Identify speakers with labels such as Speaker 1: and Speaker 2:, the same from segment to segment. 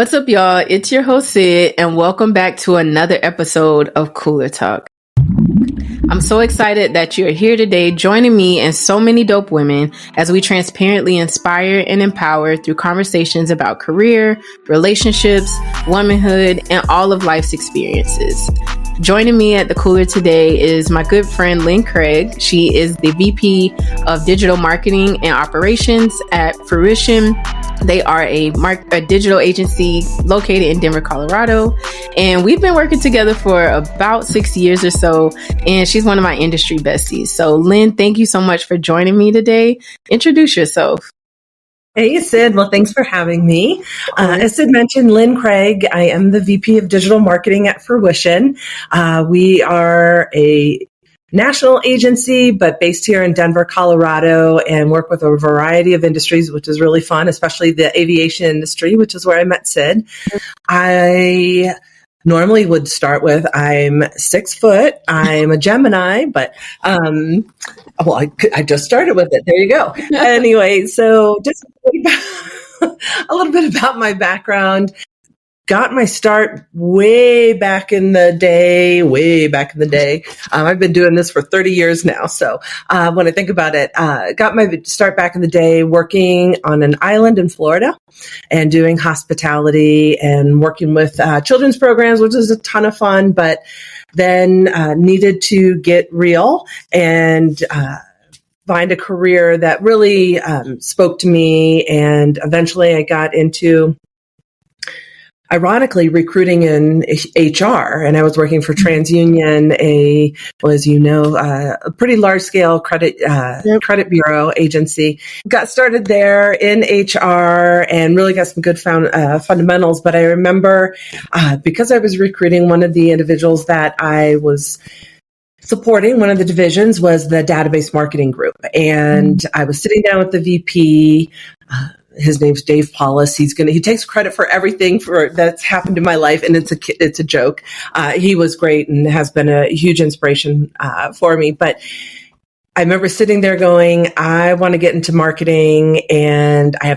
Speaker 1: What's up, y'all? It's your host, Sid, and welcome back to another episode of Cooler Talk. I'm so excited that you're here today joining me and so many dope women as we transparently inspire and empower through conversations about career, relationships, womanhood, and all of life's experiences. Joining me at the Cooler today is my good friend Lynne Craig. She is the VP of Digital Marketing and Operations at Fruition. They are a digital agency located in Denver, Colorado. And we've been working together for about 6 years or so. And she's one of my industry besties. So Lynne, thank you so much for joining me today. Introduce yourself.
Speaker 2: Hey, Sid. Well, thanks for having me. As Sid mentioned, Lynne Craig. I am the VP of Digital Marketing at Fruition. We are a national agency, but based here in Denver, Colorado, and work with a variety of industries, which is really fun, especially the aviation industry, which is where I met Sid. I normally would start with, I'm 6 foot, I'm a Gemini, but I just started with it. There you go. Anyway, so just a little bit about my background. Got my start way back in the day. I've been doing this for 30 years now. So when I think about it, got my start back in the day working on an island in Florida and doing hospitality and working with children's programs, which was a ton of fun, but then needed to get real and find a career that really spoke to me. And eventually I got into, ironically, recruiting in HR, and I was working for TransUnion, a pretty large-scale credit bureau agency. Got started there in HR and really got some good fundamentals. But I remember because I was recruiting, one of the individuals that I was supporting, one of the divisions was the database marketing group, and I was sitting down with the VP. His name's Dave Paulus. He takes credit for everything that's happened in my life, and it's a joke. He was great and has been a huge inspiration for me. But I remember sitting there going, I want to get into marketing, and I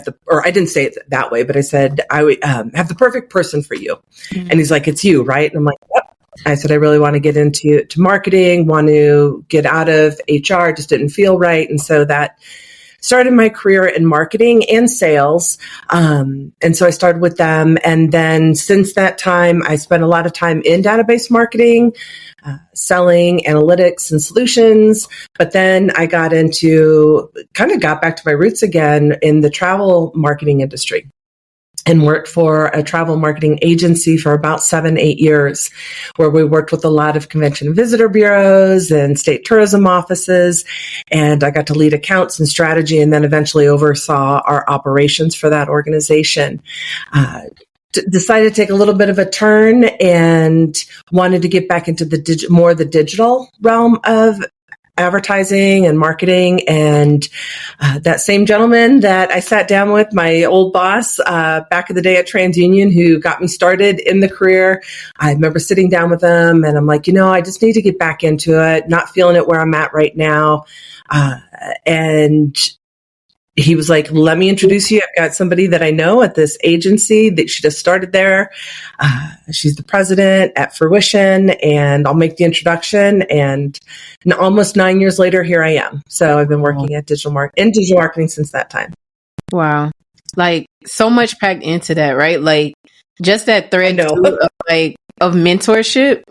Speaker 2: didn't say it that way, but I said, I have the perfect person for you. Mm-hmm. And he's like, it's you, right? And I'm like, yep. I said, I really want to get into marketing, want to get out of HR, just didn't feel right. And so that started my career in marketing and sales. And so I started with them. And then since that time, I spent a lot of time in database marketing, selling analytics and solutions. But then I got back to my roots again in the travel marketing industry, and worked for a travel marketing agency for about 7-8 years, where we worked with a lot of convention and visitor bureaus and state tourism offices. And I got to lead accounts and strategy, and then eventually oversaw our operations for that organization. Decided to take a little bit of a turn and wanted to get back into the digital realm of advertising and marketing. And that same gentleman that I sat down with, my old boss back in the day at TransUnion, who got me started in the career, I remember sitting down with him and I'm like, I just need to get back into it, not feeling it where I'm at right now. And he was like, let me introduce you. I've got somebody that I know at this agency that she just started there. She's the president at Fruition, and I'll make the introduction. And almost 9 years later, here I am. So I've been working at digital marketing since that time.
Speaker 1: Wow. Like so much packed into that, right? Like just that thread of mentorship,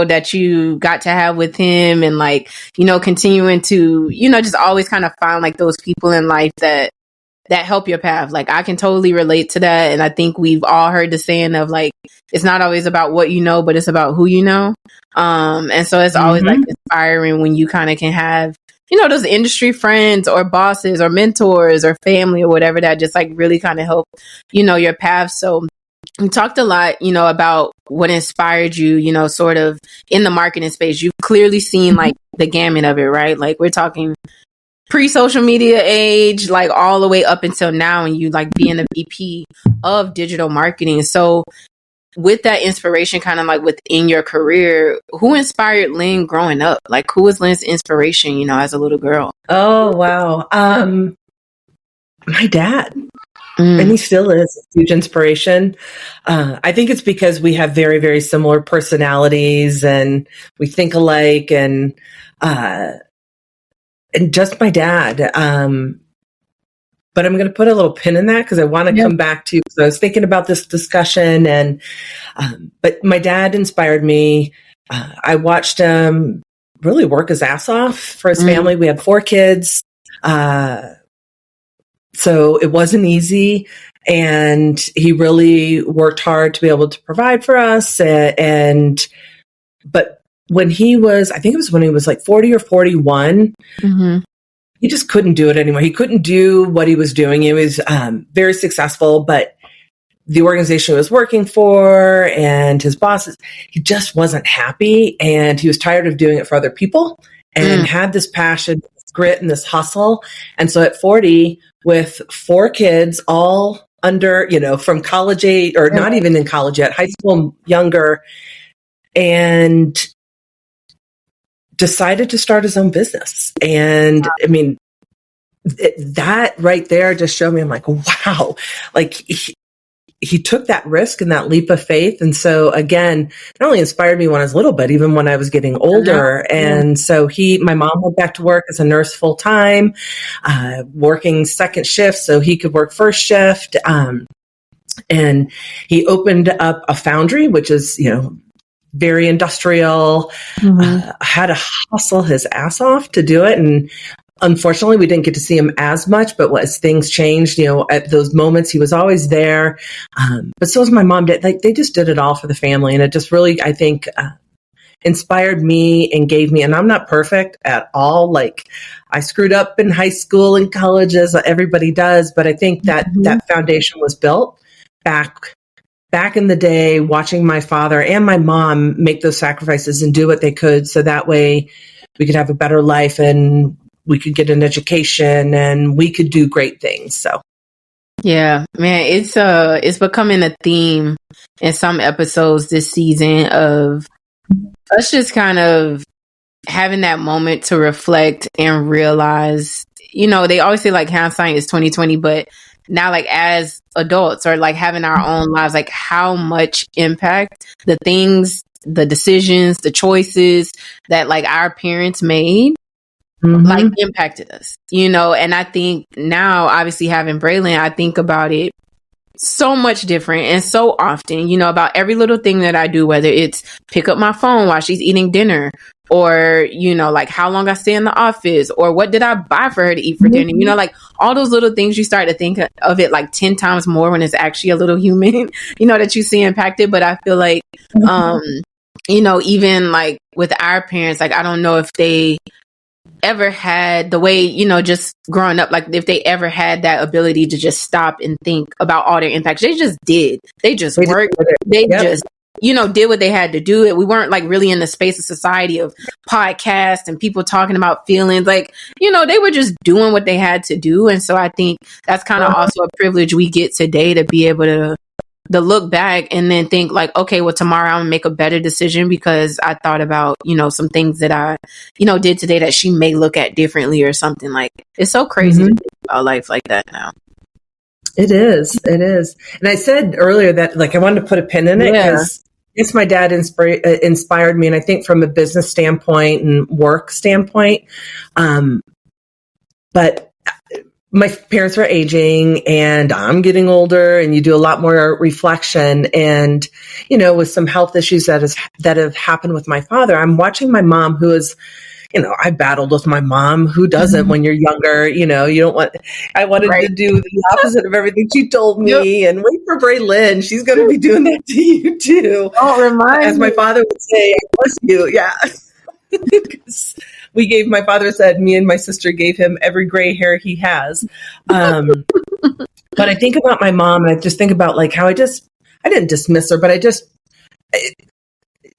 Speaker 1: that you got to have with him, and continuing to, just always kind of find like those people in life that help your path. Like I can totally relate to that. And I think we've all heard the saying of like, it's not always about what you know, but it's about who you know. And so it's always like inspiring when you kind of can have, those industry friends or bosses or mentors or family or whatever that just like really kind of help, your path. So we talked a lot, about what inspired you, sort of in the marketing space. You've clearly seen like the gamut of it, right? Like we're talking pre-social media age, like all the way up until now, and you like being a VP of digital marketing. So with that inspiration kind of like within your career, who inspired Lynne growing up? Like who was Lynne's inspiration, as a little girl?
Speaker 2: Oh, wow. My dad. And he still is a huge inspiration. I think it's because we have very, very similar personalities and we think alike, and just my dad. But I'm going to put a little pin in that because I want to come back to, because I was thinking about this discussion, and but my dad inspired me. I watched him really work his ass off for his family. We had 4 kids. So it wasn't easy, and he really worked hard to be able to provide for us. But when he was, I think it was when he was like 40 or 41, he just couldn't do it anymore. He couldn't do what he was doing. He was very successful, but the organization he was working for and his bosses, he just wasn't happy, and he was tired of doing it for other people, and had this passion, this grit, and this hustle. And so at 40, with 4 kids, all under, from college age, or not even in college yet, high school and younger, and decided to start his own business. And I mean, that right there just showed me, I'm like, wow, like he took that risk and that leap of faith. And so again, not only inspired me when I was little, but even when I was getting older. And so my mom went back to work as a nurse full time, working second shift so he could work first shift. And he opened up a foundry, which is, very industrial, had to hustle his ass off to do it. And unfortunately, we didn't get to see him as much, but as things changed, at those moments, he was always there. But so was my mom. They just did it all for the family. And it just really, I think, inspired me and gave me, and I'm not perfect at all. Like, I screwed up in high school and college, as everybody does. But I think that that foundation was built back in the day, watching my father and my mom make those sacrifices and do what they could. So that way we could have a better life, and we could get an education, and we could do great things. So,
Speaker 1: yeah, man, it's becoming a theme in some episodes this season of us just kind of having that moment to reflect and realize, they always say like hindsight is 2020, but now like as adults or like having our own lives, like how much impact the things, the decisions, the choices that like our parents made like impacted us, and I think now, obviously having Braylon, I think about it so much different and so often, about every little thing that I do, whether it's pick up my phone while she's eating dinner, or, like how long I stay in the office, or what did I buy for her to eat for dinner, like all those little things, you start to think of it like 10 times more when it's actually a little human, that you see impacted. But I feel like, even like with our parents, like I don't know if they ever had the way, just growing up, like if they ever had that ability to just stop and think about all their impacts. They just did. They just worked. They just, did what they had to do. We weren't like really in the space of society of podcasts and people talking about feelings. Like, they were just doing what they had to do. And so I think that's kind of also a privilege we get today, to be able to look back and then think like, okay, well, tomorrow I'm gonna make a better decision because I thought about, some things that I, did today that she may look at differently or something. Like, it's so crazy to think about life like that now.
Speaker 2: It is. And I said earlier that like, I wanted to put a pin in it because yes, my dad inspired me. And I think from a business standpoint and work standpoint, but my parents were aging and I'm getting older, and you do a lot more reflection. And, with some health issues that have happened with my father, I'm watching my mom, who is, I battled with my mom. Who doesn't when you're younger? You don't want, I wanted to do the opposite of everything she told me, and wait for Lynne. She's going to be doing that to you too.
Speaker 1: Oh, remind
Speaker 2: As my father would say, I bless you. Yeah. My father said me and my sister gave him every gray hair he has. But I think about my mom, and I just think about like how I didn't dismiss her, but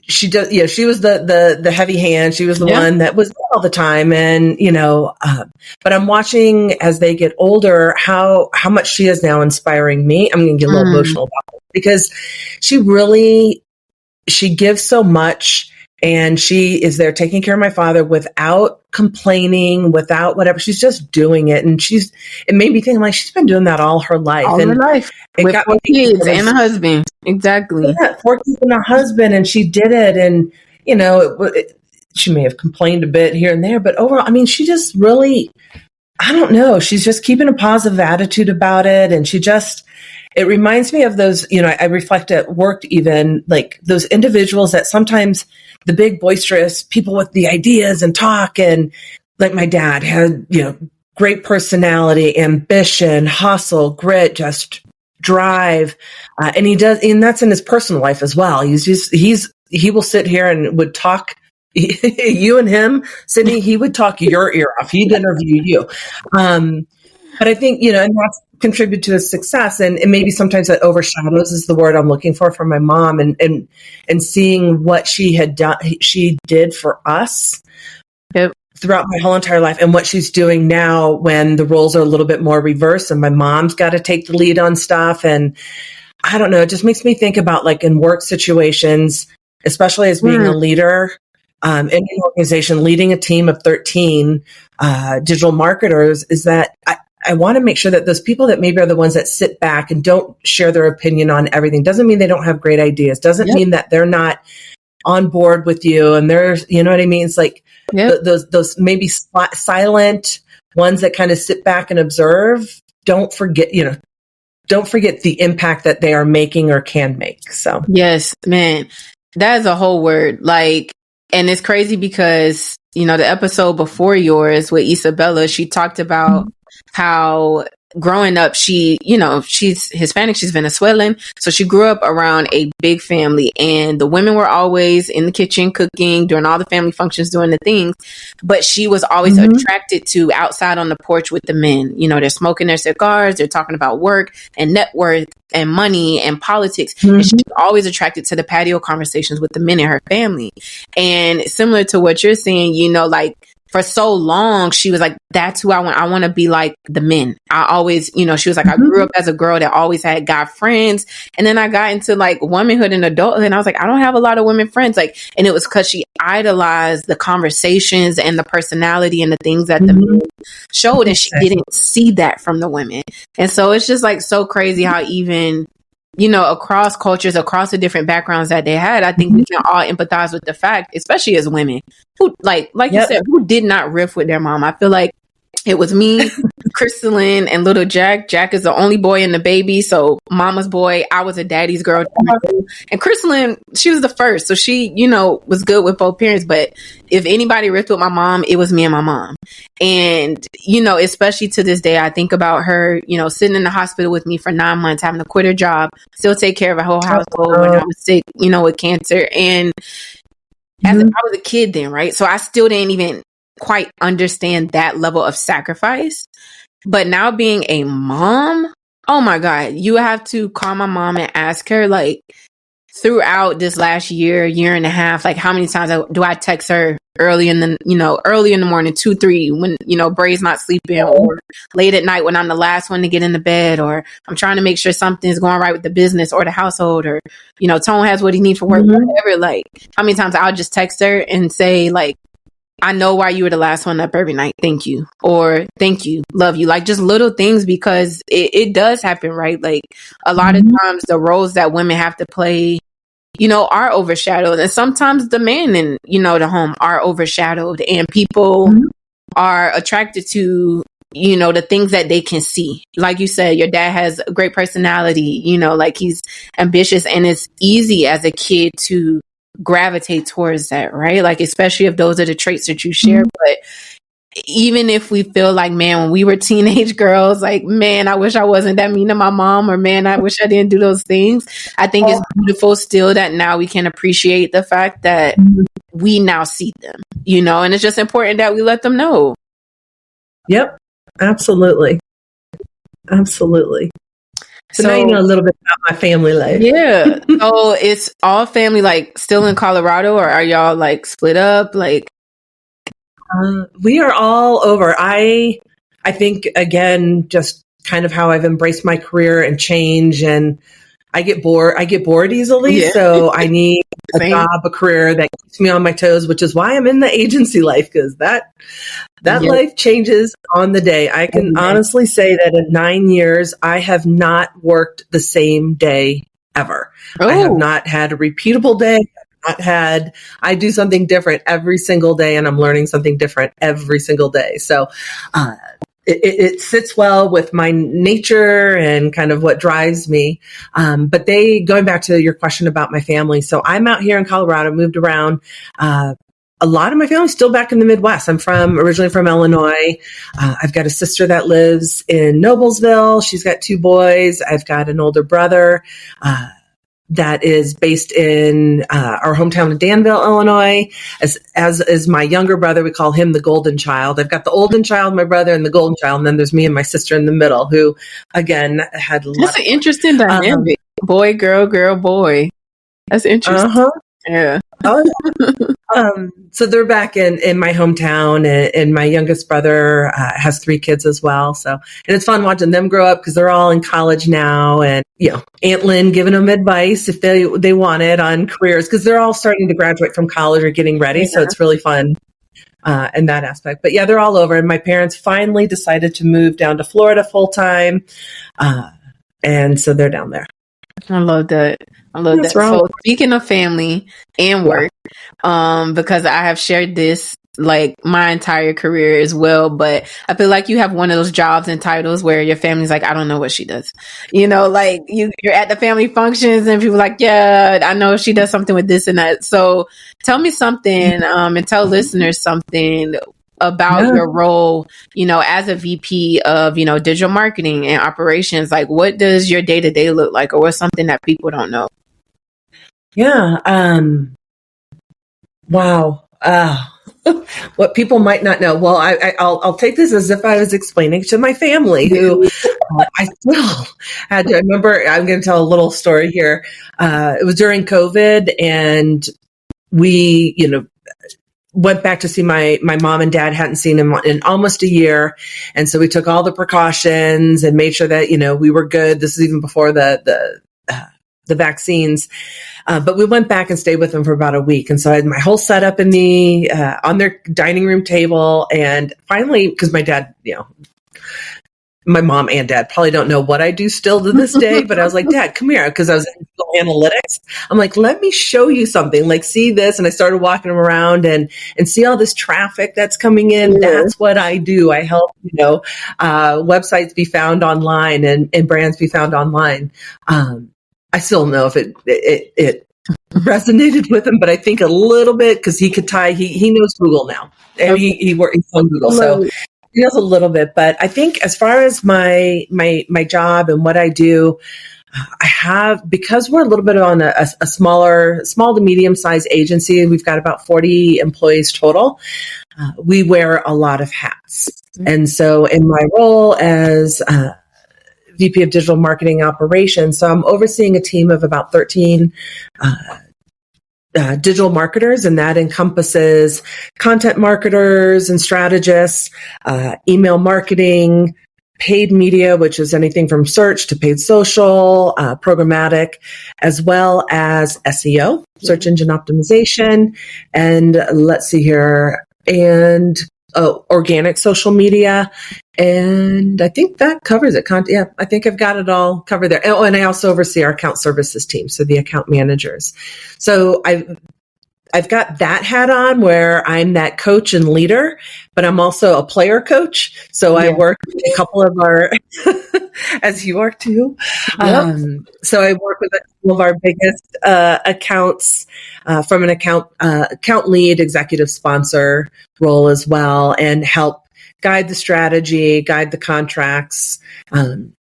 Speaker 2: she was the heavy hand. She was the one that was there all the time. And, but I'm watching as they get older, how much she is now inspiring me. I'm going to get a little emotional about it because she gives so much. And she is there taking care of my father without complaining, without whatever. She's just doing it. And it made me think, like, she's been doing that all her life.
Speaker 1: All her life. With 4 kids and a husband. Exactly.
Speaker 2: Yeah, 4 kids and a husband. And she did it. And, she may have complained a bit here and there, but overall, I mean, she just really, I don't know. She's just keeping a positive attitude about it. And it reminds me of those, I reflect at work, even like those individuals that sometimes the big boisterous people with the ideas and talk, and like my dad had, great personality, ambition, hustle, grit, just drive. And he does, and that's in his personal life as well. He will sit here and would talk you and him, Sydney, he would talk your ear off. He'd interview you. But I think, and that's contributed to his success. And maybe sometimes that overshadows is the word I'm looking for from my mom, and seeing what she had done, she did for us throughout my whole entire life, and what she's doing now when the roles are a little bit more reversed and my mom's got to take the lead on stuff. And I don't know, it just makes me think about, like, in work situations, especially as being a leader, in an organization, leading a team of 13 digital marketers, is that I want to make sure that those people that maybe are the ones that sit back and don't share their opinion on everything, doesn't mean they don't have great ideas, doesn't mean that they're not on board with you. And there's, you know what I mean? It's like those maybe silent ones that kind of sit back and observe, don't forget the impact that they are making or can make. So
Speaker 1: yes, man, that is a whole word. Like, and it's crazy because, the episode before yours with Isabella, she talked about how growing up, she's Hispanic, she's Venezuelan. So she grew up around a big family, and the women were always in the kitchen cooking, doing all the family functions, doing the things. But she was always attracted to outside on the porch with the men. They're smoking their cigars, they're talking about work and net worth and money and politics. And she's always attracted to the patio conversations with the men in her family. And similar to what you're saying, like, for so long, she was like, that's who I want. I want to be like the men. I always, she was like, I grew up as a girl that always had guy friends. And then I got into like womanhood and adulthood, and I was like, I don't have a lot of women friends. Like, and it was because she idolized the conversations and the personality and the things that the men showed. And she didn't see that from the women. And so it's just like so crazy how even, across cultures, across the different backgrounds that they had, I think we can all empathize with the fact, especially as women, who like you said, who did not riff with their mom. I feel like it was me, Crystalline, and little Jack. Jack is the only boy and the baby, so mama's boy. I was a daddy's girl. And Crystalline, she was the first, so she, was good with both parents. But if anybody riffed with my mom, it was me and my mom. And, especially to this day, I think about her, sitting in the hospital with me for 9 months, having to quit her job, still take care of a whole household when I was sick, with cancer. And as I was a kid then, right? So I still didn't even quite understand that level of sacrifice. But now being a mom, oh my God, you have to call my mom and ask her, like, throughout this last year and a half, like, how many times do I text her early in the morning, 2, 3, when, Bray's not sleeping, or late at night when I'm the last one to get in the bed, or I'm trying to make sure something's going right with the business or the household, or, Tone has what he needs for work, whatever. Like, how many times I'll just text her and say, like, I know why you were the last one up every night. Thank you. Or thank you. Love you. Like, just little things, because it does happen, right? Like, a lot of times the roles that women have to play, are overshadowed. And sometimes the men in, the home are overshadowed, and people are attracted to, the things that they can see. Like you said, your dad has a great personality, like, he's ambitious, and it's easy as a kid to gravitate towards that, right? Like, especially if those are the traits that you share. But even if we feel like, man, when we were teenage girls, like, man, I wish I wasn't that mean to my mom, or man, I wish I didn't do those things. I think it's beautiful still that now we can appreciate the fact that we now see them, and it's just important that we let them know.
Speaker 2: Yep. Absolutely. So now you know a little bit about my family life.
Speaker 1: Yeah. So it's all family, like, still in Colorado, or are y'all like split up? Like,
Speaker 2: we are all over. I think, again, just kind of how I've embraced my career and change, and I get bored easily. Yeah. So I need a job, a career that keeps me on my toes, which is why I'm in the agency life, because that life changes on the day. I can honestly say that in 9 years, I have not worked the same day ever. I have not had a repeatable day. I do something different every single day, and I'm learning something different every single day. So, it sits well with my nature and kind of what drives me. But going back to your question about my family. So I'm out here in Colorado, moved around. A lot of my family's still back in the Midwest. I'm originally from Illinois. I've got a sister that lives in Noblesville. She's got 2 boys. I've got an older brother, that is based in our hometown of Danville, Illinois. As is my younger brother, we call him the golden child. I've got the olden child, my brother, and the golden child, and then there's me and my sister in the middle, who again had.
Speaker 1: That's an interesting dynamic. Boy, girl, girl, boy. That's interesting. Yeah.
Speaker 2: So they're back in my hometown, and my youngest brother has 3 kids as well. So, and it's fun watching them grow up because they're all in college now, and Aunt Lynne giving them advice if they want it on careers, because they're all starting to graduate from college or getting ready. So it's really fun in that aspect. But yeah, they're all over, and my parents finally decided to move down to Florida full time, and so they're down there.
Speaker 1: I love that. So speaking of family and work, because I have shared this like my entire career as well, but I feel like you have one of those jobs and titles where your family's like, I don't know what she does. Like you're at the family functions and people are like, yeah, I know she does something with this and that. So tell me something, and tell listeners something about your role, as a VP of, digital marketing and operations. Like, what does your day-to-day look like, or what's something that people don't know?
Speaker 2: Yeah. Wow. What people might not know. Well, I'll take this as if I was explaining to my family, who I still had to. I remember, I'm going to tell a little story here. It was during COVID, and we, went back to see my mom and dad. Hadn't seen him in almost a year. And so we took all the precautions and made sure that, we were good. This is even before the vaccines. But we went back and stayed with them for about a week. And so I had my whole setup in on their dining room table. And finally, because my dad, my mom and dad probably don't know what I do still to this day, but I was like, Dad, come here. Because I was in analytics. I'm like, let me show you something. Like, see this. And I started walking them around and see all this traffic that's coming in. Yeah. That's what I do. I help, websites be found online and brands be found online. I still don't know if it resonated with him, but I think a little bit, because he could he knows Google now. And he's on Google. So he knows a little bit, but I think as far as my job and what I do, I have, because we're a little bit on a small to medium sized agency. We've got about 40 employees total. We wear a lot of hats. Mm-hmm. And so in my role as VP of Digital Marketing Operations, so I'm overseeing a team of about 13 digital marketers, and that encompasses content marketers and strategists, email marketing, paid media, which is anything from search to paid social, programmatic, as well as SEO, search engine optimization, and let's see here, and organic social media. And I think that covers it. Yeah, I think I've got it all covered there. Oh, and I also oversee our account services team, so the account managers. So I've got that hat on where I'm that coach and leader, but I'm also a player coach. So I work with a couple of our, as you are too. Yep. So I work with a couple of our biggest accounts from an account lead, executive sponsor role as well, and help guide the strategy, guide the contracts, kind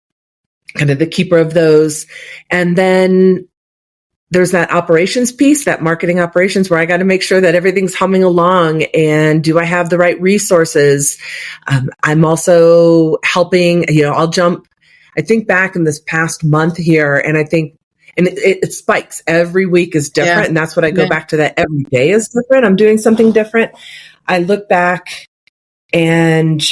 Speaker 2: of the keeper of those. And then there's that operations piece, that marketing operations, where I got to make sure that everything's humming along. And do I have the right resources? I'm also helping, I think back in this past month here, and I think, and it spikes. Every week is different. Yeah. And that's what I go back to, that every day is different. I'm doing something different. I look back and,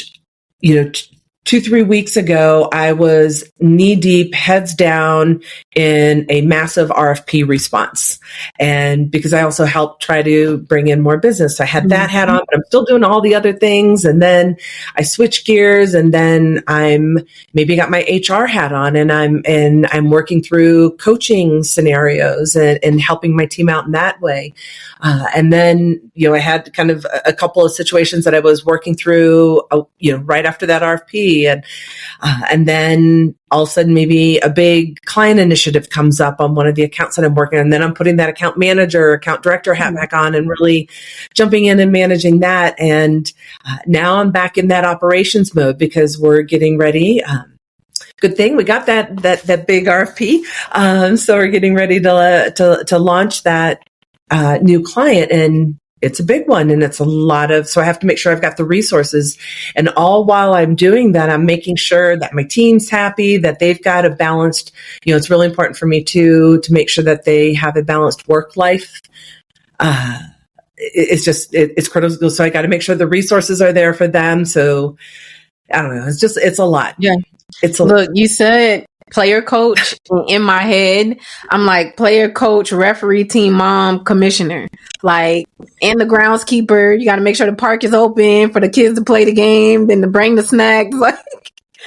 Speaker 2: 2-3 weeks ago, I was knee deep, heads down in a massive RFP response. And because I also helped try to bring in more business, so I had that hat on, but I'm still doing all the other things. And then I switched gears, and then I'm maybe got my HR hat on, and I'm working through coaching scenarios and helping my team out in that way. And then, I had kind of a couple of situations that I was working through, right after that RFP. And then all of a sudden, maybe a big client initiative comes up on one of the accounts that I'm working on. And then I'm putting that account manager, account director hat back on and really jumping in and managing that. And now I'm back in that operations mode because we're getting ready. Good thing we got that big RFP. So we're getting ready to launch that new client, and it's a big one, and it's a lot of, so I have to make sure I've got the resources. And all while I'm doing that, I'm making sure that my team's happy, that they've got a balanced, it's really important for me to make sure that they have a balanced work life. It's critical. So I got to make sure the resources are there for them. So I don't know. It's a lot.
Speaker 1: Yeah.
Speaker 2: Look,
Speaker 1: you said player coach. In my head, I'm like player coach, referee, team mom, commissioner, and the groundskeeper. You got to make sure the park is open for the kids to play the game, then to bring the snacks.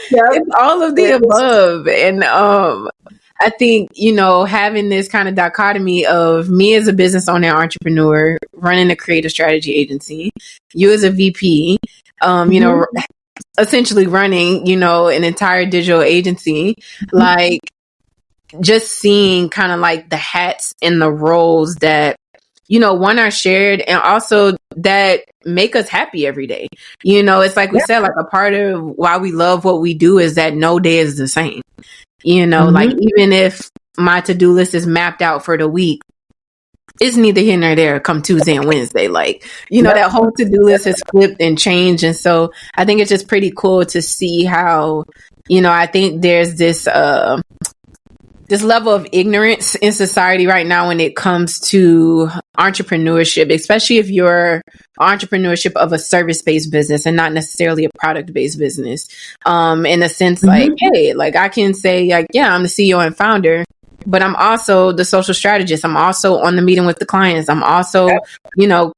Speaker 1: It's all of the above. And I think, having this kind of dichotomy of me as a business owner, entrepreneur, running a creative strategy agency, you as a VP, essentially running, an entire digital agency, just seeing kind of the hats and the roles that, one are shared and also that make us happy every day. It's like we said, a part of why we love what we do is that no day is the same. Even if my to-do list is mapped out for the week, it's neither here nor there come Tuesday and Wednesday. That whole to-do list has flipped and changed. And so I think it's just pretty cool to see how, I think there's this level of ignorance in society right now when it comes to entrepreneurship, especially if you're entrepreneurship of a service-based business and not necessarily a product-based business. In a sense, hey, I can say I'm the CEO and founder, but I'm also the social strategist. I'm also on the meeting with the clients. I'm also,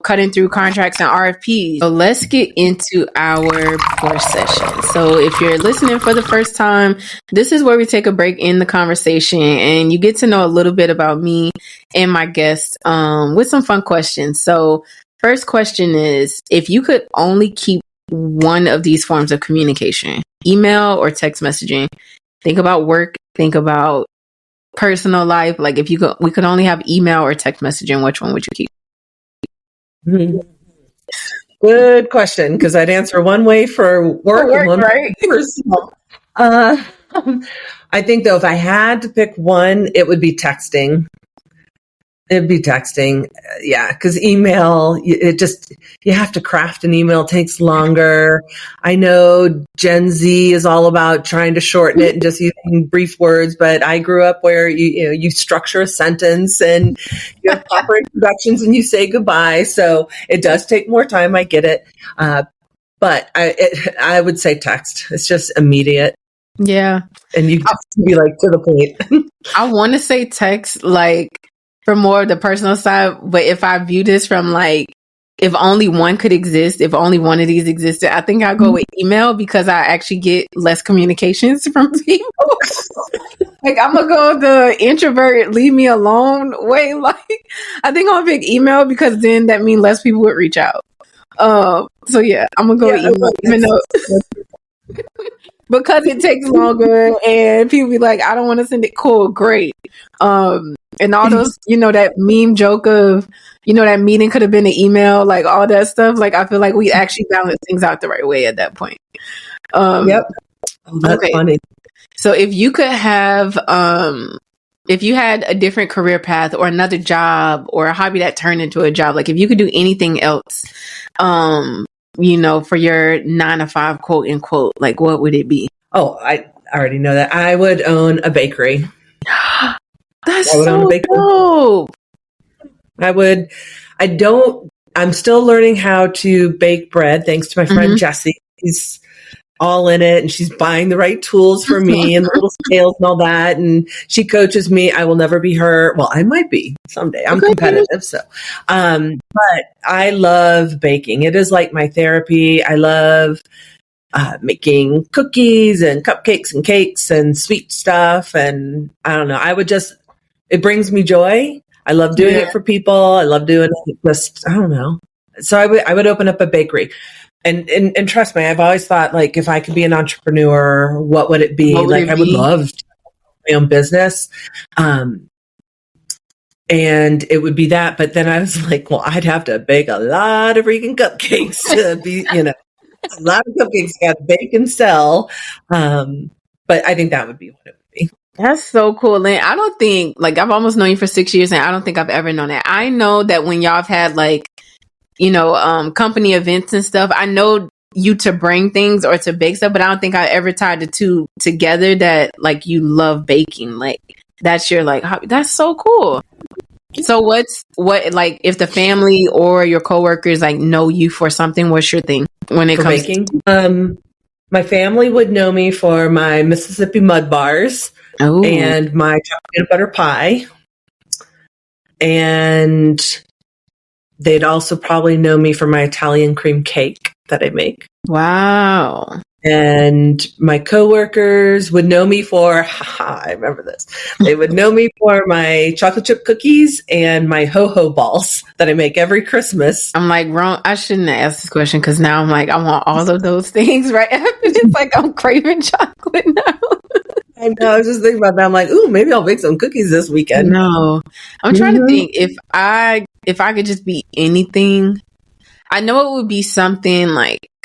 Speaker 1: cutting through contracts and RFPs. So let's get into our pour session. So if you're listening for the first time, this is where we take a break in the conversation and you get to know a little bit about me and my guests with some fun questions. So first question is, if you could only keep one of these forms of communication, email or text messaging, think about work, think about personal life. If we could only have email or text messaging, which one would you keep?
Speaker 2: Good question, because I'd answer one way for work and one way for personal. I think though, if I had to pick one, it would be texting. It'd be texting. Yeah. Because email, you have to craft an email. It takes longer. I know Gen Z is all about trying to shorten it and just using brief words, but I grew up where you structure a sentence and you have proper introductions and you say goodbye. So it does take more time. I get it. But I would say text. It's just immediate.
Speaker 1: Yeah.
Speaker 2: And you have to be to the point.
Speaker 1: I want to say text, for more of the personal side, but if I view this from if only one could exist, if only one of these existed, I think I'll go with email because I actually get less communications from people. I'm gonna go the introvert, leave me alone way. I think I'll pick email because then that means less people would reach out. So yeah, I'm gonna go email, even though because it takes longer and people be like, I don't want to send it. Cool, great. And all those, that meme joke of, that meeting could have been an email, all that stuff. I feel like we actually balance things out the right way at that point.
Speaker 2: Yep. That's funny.
Speaker 1: So if you could have, if you had a different career path or another job or a hobby that turned into a job, if you could do anything else, for your 9 to 5, quote unquote, what would it be?
Speaker 2: Oh, I already know that. I would own a bakery.
Speaker 1: That's so dope.
Speaker 2: I'm still learning how to bake bread thanks to my friend Jesse. He's all in it, and she's buying the right tools for me and the little scales and all that. And she coaches me. I will never be her. Well, I might be someday. I'm competitive. So, but I love baking. It is like my therapy. I love making cookies and cupcakes and cakes and sweet stuff. And I don't know, it brings me joy. I love doing it for people. I love doing it just, I don't know. So I would open up a bakery. And trust me, I've always thought, like, if I could be an entrepreneur, what would it be? I would love to have my own business. And it would be that. But then I was like, well, I'd have to bake a lot of freaking cupcakes to be, a lot of cupcakes you got to bake and sell. But I think that would be what it would be.
Speaker 1: That's so cool, Lynne. I don't think, I've almost known you for 6 years, and I don't think I've ever known that. I know that when y'all have had, company events and stuff, I know you to bring things or to bake stuff, but I don't think I ever tied the two together that, you love baking. That's your, hobby. That's so cool. So if the family or your coworkers, know you for something, what's your thing when it comes
Speaker 2: baking? My family would know me for my Mississippi mud bars. Ooh. And my chocolate peanut butter pie. And they'd also probably know me for my Italian cream cake that I make.
Speaker 1: Wow.
Speaker 2: And my coworkers would know me for, I remember this. They would know me for my chocolate chip cookies and my ho-ho balls that I make every Christmas.
Speaker 1: I'm wrong. I shouldn't have asked this question because now I'm I want all of those things right after this. I'm craving chocolate now.
Speaker 2: I know. I was just thinking about that. I'm ooh, maybe I'll make some cookies this weekend.
Speaker 1: No, I'm trying to think if I could just be anything. I know it would be something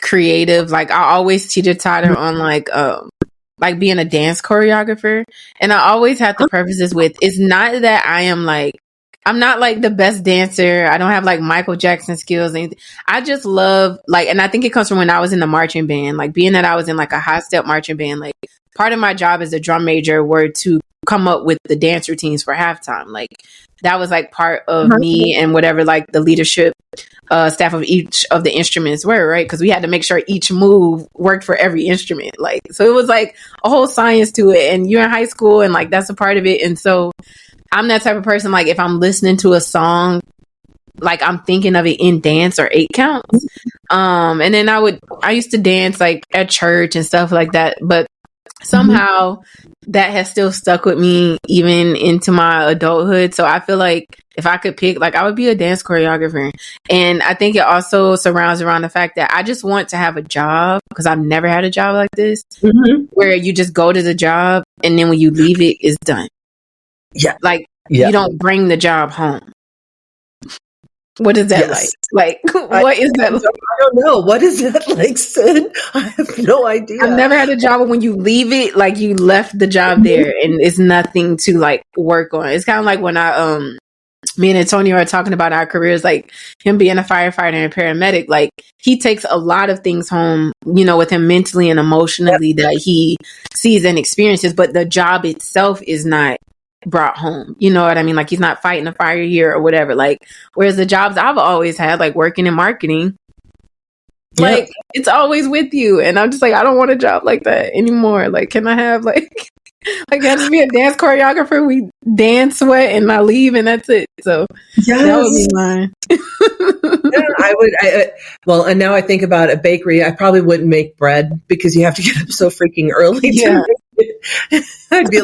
Speaker 1: creative. I always teeter-totter on being a dance choreographer, and I always have to preface this with, it's not that I am I'm not the best dancer. I don't have Michael Jackson skills. Anything. I just love and I think it comes from when I was in the marching band. Being that I was in a high step marching band. Part of my job as a drum major were to come up with the dance routines for halftime. That was part of me and whatever the leadership staff of each of the instruments were, right? Because we had to make sure each move worked for every instrument. So it was a whole science to it. And you're in high school and that's a part of it. And so I'm that type of person, if I'm listening to a song, I'm thinking of it in dance or 8 counts. And then I used to dance at church and stuff like that. But somehow that has still stuck with me even into my adulthood. So I feel if I could pick, I would be a dance choreographer. And I think it also surrounds around the fact that I just want to have a job, because I've never had a job like this, where you just go to the job and then when you leave it, it's done.
Speaker 2: Yeah.
Speaker 1: You don't bring the job home. What is that like? What is that like?
Speaker 2: I don't know. What is that like, Sid? I have no idea.
Speaker 1: I've never had a job where when you leave it, you left the job there and it's nothing to work on. It's kind of when me and Antonio are talking about our careers, him being a firefighter and a paramedic, he takes a lot of things home, with him mentally and emotionally that he sees and experiences, but the job itself is not brought home. You know what I mean? He's not fighting a fire here or whatever. Whereas the jobs I've always had, working in marketing, it's always with you. And I'm just I don't want a job like that anymore. Can I have can I just be a dance choreographer? We dance, sweat, and I leave, and that's it. So that would be mine.
Speaker 2: I would. Well, and now I think about a bakery. I probably wouldn't make bread because you have to get up so freaking early.
Speaker 1: Yeah.
Speaker 2: I'd be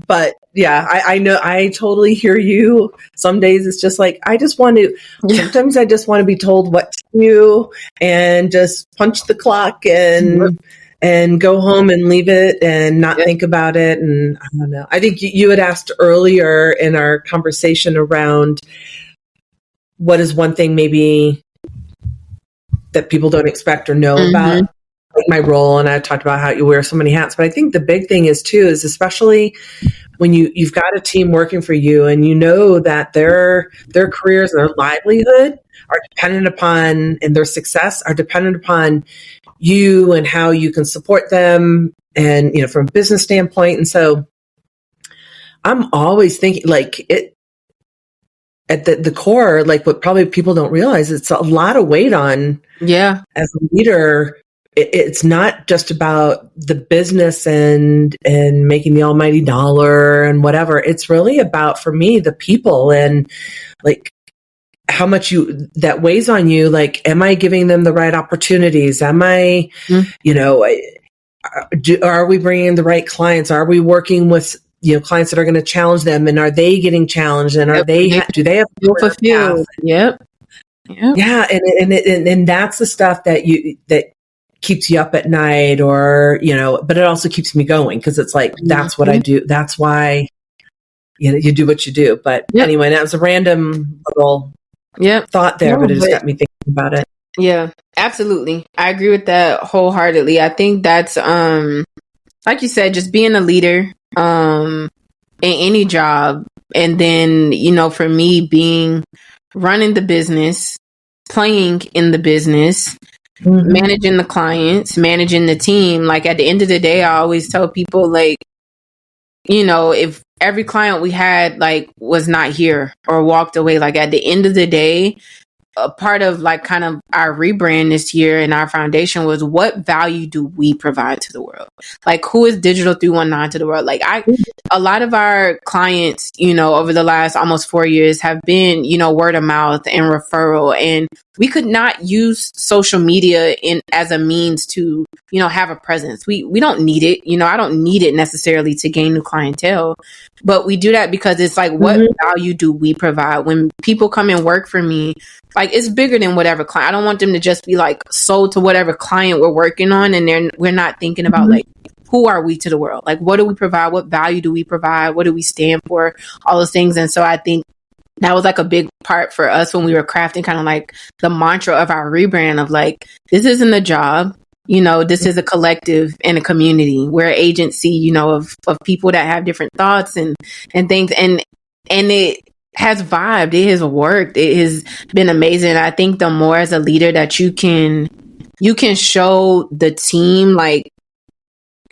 Speaker 2: but yeah, I know, I totally hear you. Some days it's just sometimes I just want to be told what to do and just punch the clock and go home and leave it and not think about it. And I don't know. I think you had asked earlier in our conversation around what is one thing maybe that people don't expect or know about. My role, and I talked about how you wear so many hats, but I think the big thing is especially when you've got a team working for you and you know that their careers and their livelihood are dependent upon, and their success are dependent upon you and how you can support them, and from a business standpoint. And so I'm always thinking it at the core, what probably people don't realize, it's a lot of weight on as a leader it's not just about the business and making the almighty dollar and whatever. It's really about, for me, the people and like how much that weighs on you. Like, am I giving them the right opportunities? Am I, are we bringing the right clients? Are we working with, clients that are going to challenge them, and are they getting challenged? And are do they have
Speaker 1: fulfilled? Yep.
Speaker 2: Yeah. And that's the stuff that keeps you up at night, or, but it also keeps me going, because it's like, that's what I do. That's why, you do what you do. But anyway, that was a random little thought there, but it just got me thinking about it.
Speaker 1: Yeah, absolutely. I agree with that wholeheartedly. I think that's, like you said, just being a leader, in any job. And then, for me, running the business, playing in the business, managing the clients, managing the team. Like, at the end of the day, I always tell people, like, if every client we had, like, was not here or walked away, like, at the end of the day, a part of, like, kind of our rebrand this year and our foundation was, what value do we provide to the world? Like, who is Digital 319 to the world? Like, a lot of our clients, over the last almost 4 years have been, word of mouth and referral. And we could not use social media as a means to, have a presence. We don't need it. I don't need it necessarily to gain new clientele, but we do that because it's like, what value do we provide? When people come and work for me, like, it's bigger than whatever client. I don't want them to just be like sold to whatever client we're working on, and we're not thinking about like, who are we to the world? Like, what do we provide? What value do we provide? What do we stand for? All those things. And so I think that was like a big part for us when we were crafting kind of like the mantra of our rebrand of like, this isn't a job. This is a collective and a community. We're an agency, of people that have different thoughts and things. And it has vibed. It has worked. It has been amazing. I think the more as a leader that you can show the team like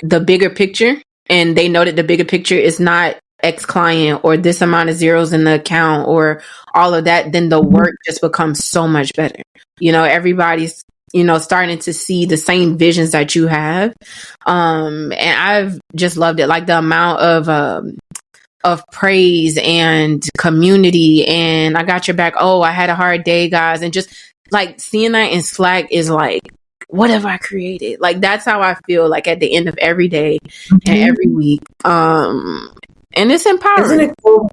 Speaker 1: the bigger picture, and they know that the bigger picture is not X client or this amount of zeros in the account or all of that, then the work just becomes so much better. Everybody's, starting to see the same visions that you have. And I've just loved it. Like, the amount of praise and community and I got your back. Oh, I had a hard day, guys. And just like seeing that in Slack is like, what have I created? Like, that's how I feel like at the end of every day and every week. And it's empowering.
Speaker 2: Isn't it cool?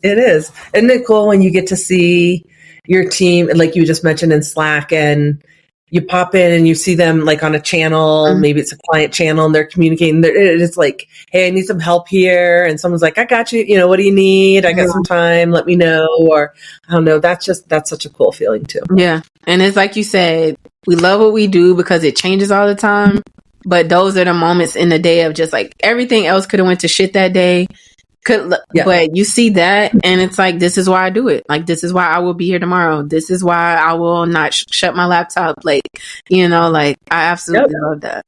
Speaker 2: It is. Isn't it cool when you get to see your team, like you just mentioned, in Slack, and you pop in and you see them like on a channel, maybe it's a client channel, and they're communicating. It's like, hey, I need some help here. And someone's like, I got you. What do you need? I got some time. Let me know. Or I don't know. That's such a cool feeling too.
Speaker 1: Yeah. And it's like you said, we love what we do because it changes all the time. But those are the moments in the day of just like, everything else could have went to shit that day. But you see that and it's like, this is why I do it. Like, this is why I will be here tomorrow. This is why I will not shut my laptop. Like, like, I absolutely love that.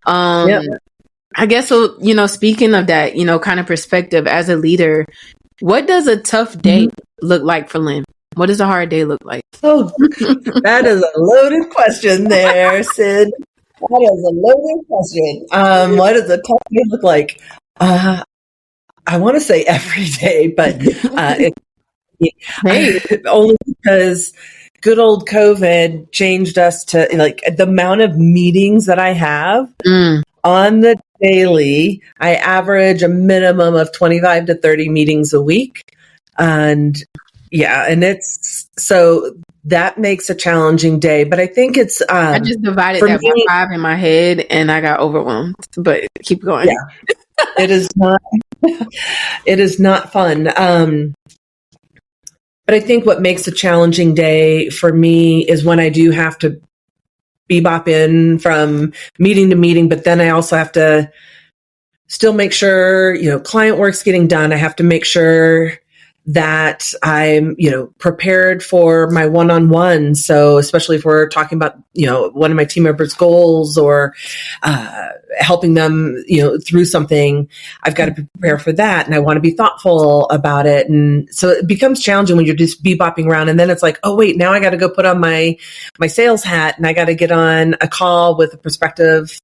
Speaker 1: I guess, so, speaking of that, kind of perspective as a leader, what does a tough day look like for Lynne? What does a hard day look like?
Speaker 2: Oh, that is a loaded question there, Sid. That is a loaded question. What does a tough day look like? I want to say every day, but only because good old COVID changed us to like the amount of meetings that I have on the daily. I average a minimum of 25 to 30 meetings a week. And it's so that makes a challenging day, but I think it's,
Speaker 1: I just divided that by 5 in my head and I got overwhelmed, but keep going.
Speaker 2: Yeah, it is not fun. But I think what makes a challenging day for me is when I do have to bebop in from meeting to meeting, but then I also have to still make sure, client work's getting done. I have to make sure that I'm, prepared for my one-on-one. So especially if we're talking about, one of my team members' goals or helping them, through something, I've got to be prepared for that. And I want to be thoughtful about it. And so it becomes challenging when you're just bebopping around. And then it's like, oh, wait, now I got to go put on my sales hat and I got to get on a call with a prospective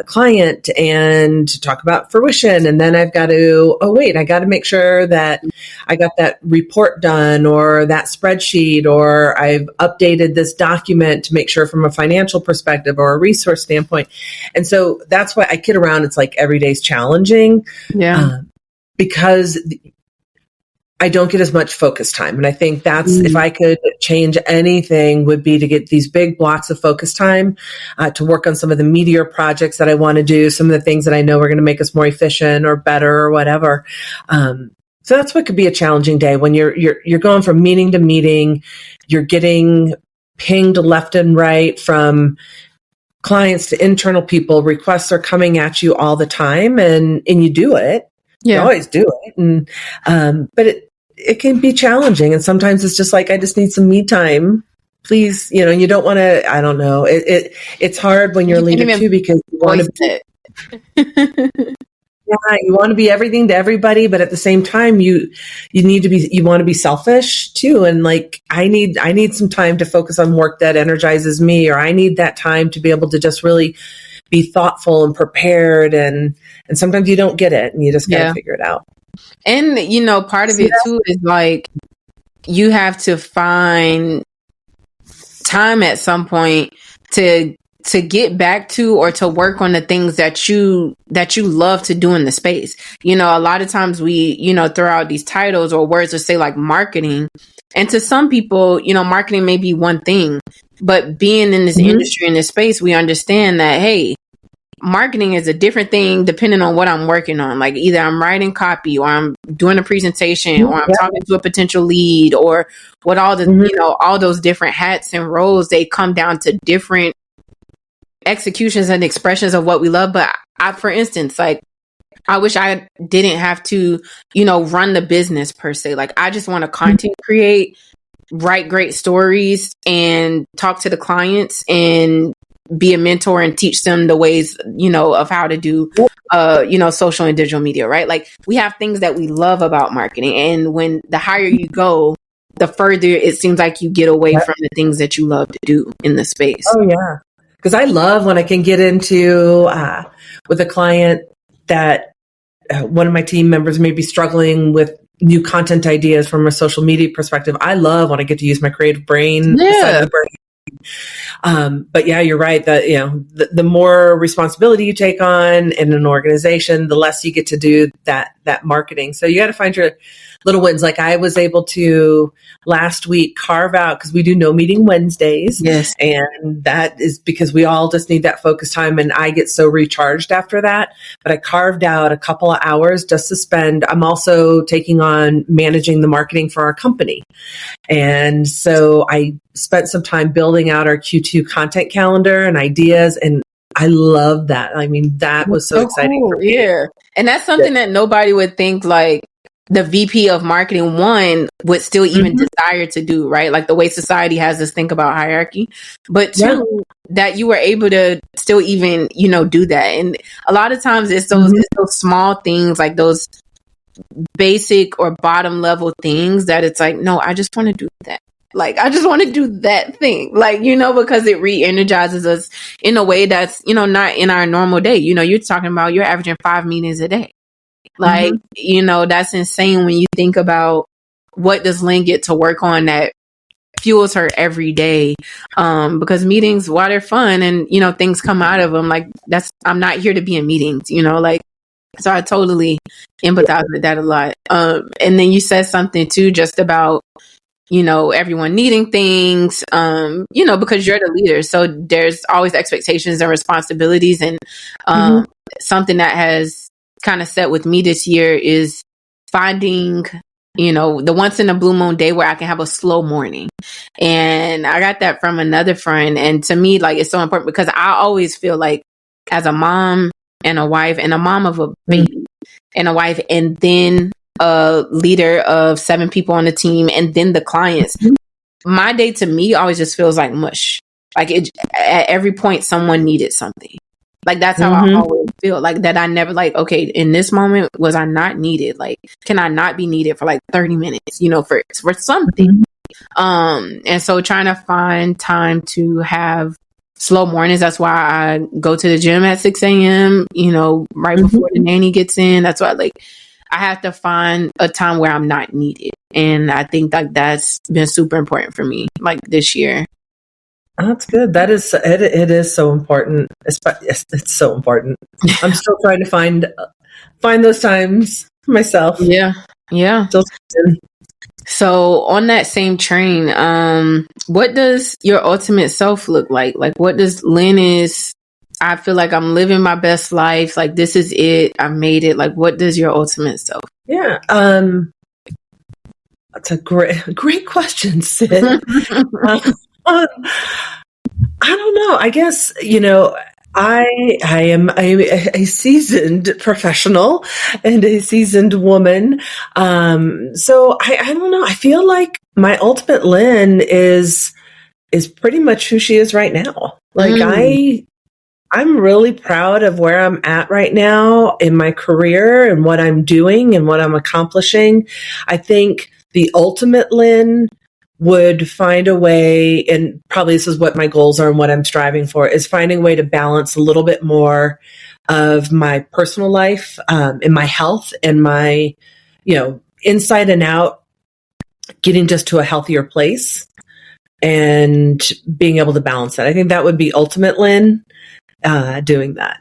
Speaker 2: client and talk about Fruition. And then I've got to, I got to make sure that I got that report done or that spreadsheet, or I've updated this document to make sure from a financial perspective or a resource standpoint. And so that's why I kid around. It's like every day's challenging.
Speaker 1: Yeah.
Speaker 2: Because I don't get as much focus time. And I think that's, if I could change anything, would be to get these big blocks of focus time to work on some of the meatier projects that I want to do, some of the things that I know are going to make us more efficient or better or whatever. So that's what could be a challenging day when you're going from meeting to meeting, you're getting pinged left and right from clients to internal people. Requests are coming at you all the time, and you do it.
Speaker 1: Yeah.
Speaker 2: You always do it. And but it can be challenging, and sometimes it's just like, I just need some me time. Please, you don't want to, I don't know. It's hard when you're a leader too, because you want to Yeah, you want to be everything to everybody, but at the same time, you want to be selfish too. And like, I need some time to focus on work that energizes me, or I need that time to be able to just really be thoughtful and prepared. And sometimes you don't get it, and you just got to figure it out.
Speaker 1: And, part of it too is like, you have to find time at some point to get back to, or to work on the things that you love to do in the space. A lot of times we, throw out these titles or words that say like marketing. And to some people, marketing may be one thing, but being in this industry, in this space, we understand that, hey, marketing is a different thing depending on what I'm working on. Like either I'm writing copy, or I'm doing a presentation, or I'm talking to a potential lead, or what all the, all those different hats and roles, they come down to different executions and expressions of what we love. But for instance, like, I wish I didn't have to, run the business per se. Like, I just want to content create, write great stories, and talk to the clients and be a mentor and teach them the ways, of how to do, social and digital media, right? Like, we have things that we love about marketing. And when the higher you go, the further it seems like you get away from the things that you love to do in the space.
Speaker 2: Oh, yeah. Because I love when I can get into with a client that one of my team members may be struggling with new content ideas from a social media perspective. I love when I get to use my creative brain side of the brain. But yeah, you're right that, the more responsibility you take on in an organization, the less you get to do that marketing. So you got to find your little wins. Like I was able to last week carve out, because we do no meeting Wednesdays.
Speaker 1: Yes.
Speaker 2: And that is because we all just need that focus time, and I get so recharged after that. But I carved out a couple of hours just to spend. I'm also taking on managing the marketing for our company. And so I spent some time building out our Q2 content calendar and ideas, and I love that. I mean, that was so exciting
Speaker 1: cool.
Speaker 2: for me.
Speaker 1: Yeah. And that's something that nobody would think, like, the VP of marketing would still even desire to do, right? Like the way society has us think about hierarchy, but two, that you were able to still even, do that. And a lot of times it's those small things, like those basic or bottom level things, that it's like, no, I just want to do that. Like, I just want to do that thing, like, because it re-energizes us in a way that's, not in our normal day. You're talking about, you're averaging 5 meetings a day. Like, that's insane when you think about what does Lynne get to work on that fuels her every day. Because meetings, while they're fun and, things come out of them, like I'm not here to be in meetings, so I totally empathize with that a lot. And then you said something too, just about, everyone needing things, because you're the leader. So there's always expectations and responsibilities. And something that has kind of set with me this year is finding, the once in a blue moon day where I can have a slow morning. And I got that from another friend. And to me, like, it's so important, because I always feel like, as a mom and a wife and a mom of a baby and a wife, and then a leader of 7 people on the team and then the clients, my day to me always just feels like mush. Like at every point someone needed something. Like that's how I always feel, like that I never like, okay, in this moment, was I not needed? Like, can I not be needed for like 30 minutes, for something? And so trying to find time to have slow mornings. That's why I go to the gym at 6 a.m., right before the nanny gets in. That's why I have to find a time where I'm not needed. And I think like that's been super important for me, like this year.
Speaker 2: That's good. That is, it is so important. It's so important. I'm still trying to find those times myself.
Speaker 1: Yeah.
Speaker 2: Still.
Speaker 1: So on that same train, what does your ultimate self look like? Like, what does Lynne is? I feel like I'm living my best life. Like, this is it. I made it. Like, what does your ultimate self?
Speaker 2: Yeah. That's a great question, Sid. I don't know. I guess, I am a seasoned professional and a seasoned woman. So I don't know. I feel like my ultimate Lynne is pretty much who she is right now. Like I'm really proud of where I'm at right now in my career and what I'm doing and what I'm accomplishing. I think the ultimate Lynne would find a way, and probably this is what my goals are and what I'm striving for, is finding a way to balance a little bit more of my personal life and my health and my, inside and out, getting just to a healthier place and being able to balance that. I think that would be ultimate Lynne, doing that.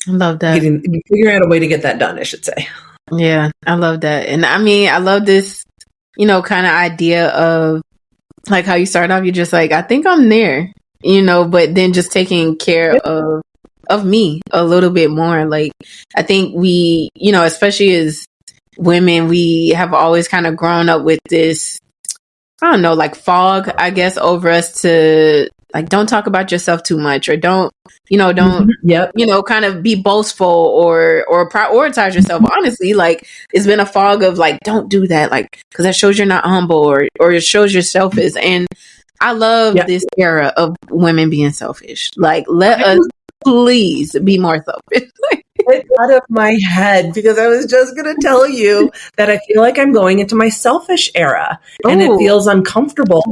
Speaker 1: I love that.
Speaker 2: Figuring out a way to get that done, I should say.
Speaker 1: Yeah, I love that. And I mean, I love this, kind of idea of like how you start off, you're just like, I think I'm there, but then just taking care of me a little bit more. Like, I think we, especially as women, we have always kind of grown up with this, I don't know, like fog, I guess, over us to like, don't talk about yourself too much, or don't kind of be boastful or prioritize yourself. Honestly, like it's been a fog of like, don't do that, like, because that shows you're not humble or it shows you're selfish. And I love this era of women being selfish. Like, let us please be more selfish.
Speaker 2: Get out of my head, because I was just going to tell you that I feel like I'm going into my selfish era and it feels uncomfortable.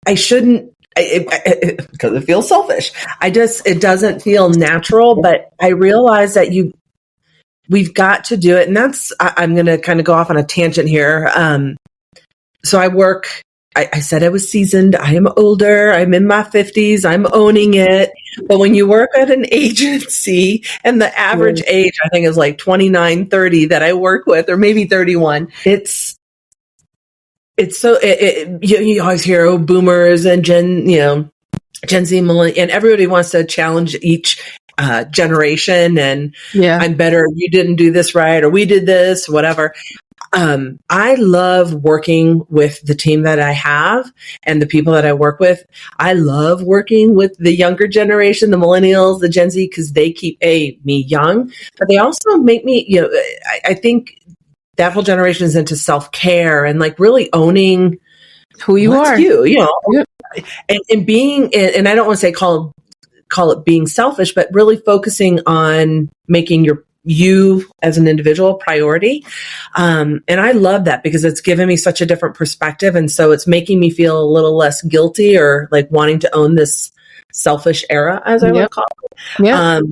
Speaker 2: I shouldn't, because it feels selfish. It doesn't feel natural, but I realize that we've got to do it. And I'm going to kind of go off on a tangent here. So I work, I said I was seasoned. I am older. I'm in my 50s. I'm owning it. But when you work at an agency and the average age, I think, is like 29, 30 that I work with, or maybe 31, it's so, you always hear, boomers and Gen Z, millennial, and everybody wants to challenge each generation. And I'm better. You didn't do this right, or we did this, whatever. I love working with the team that I have and the people that I work with. I love working with the younger generation, the millennials, the Gen Z, because they keep me young, but they also make me, I think that whole generation is into self-care and like really owning
Speaker 1: who you are,
Speaker 2: and being, and I don't want to say call it being selfish, but really focusing on making you as an individual priority. And I love that because it's given me such a different perspective. And so it's making me feel a little less guilty or like wanting to own this selfish era, as I would call it.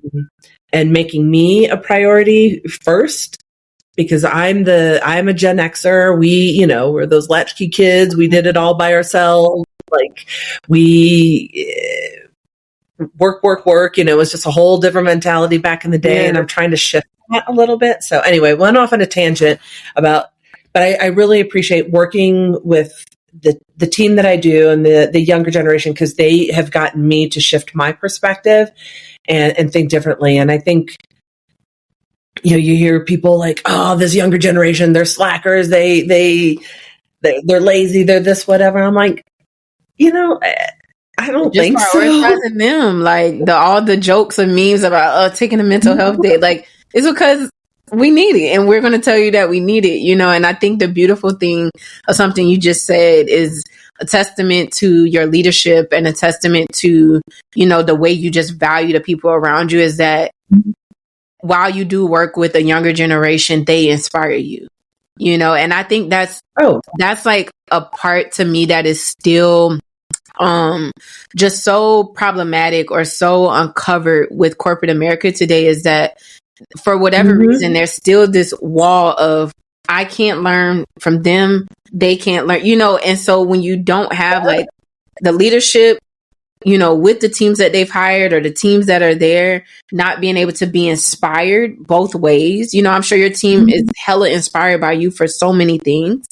Speaker 2: And making me a priority first, because I'm a Gen Xer. We're those latchkey kids. We did it all by ourselves. Like we work. It was just a whole different mentality back in the day. And I'm trying to shift that a little bit. So anyway, went off on a tangent but I really appreciate working with the team that I do and the younger generation, because they have gotten me to shift my perspective and think differently. And I think, you hear people like, oh, this younger generation, they're slackers. They're lazy. They're this, whatever. I'm like, I don't think so.
Speaker 1: Prioritizing them, like all the jokes and memes about taking a mental health day, like it's because we need it, and we're going to tell you that we need it, and I think the beautiful thing of something you just said is a testament to your leadership and a testament to, the way you just value the people around you, is that while you do work with a younger generation, they inspire you, and I think that's like a part to me that is still just so problematic or so uncovered with corporate America today, is that for whatever reason, there's still this wall of, I can't learn from them, they can't learn, and so when you don't have like the leadership, with the teams that they've hired or the teams that are there, not being able to be inspired both ways, I'm sure your team is hella inspired by you for so many things.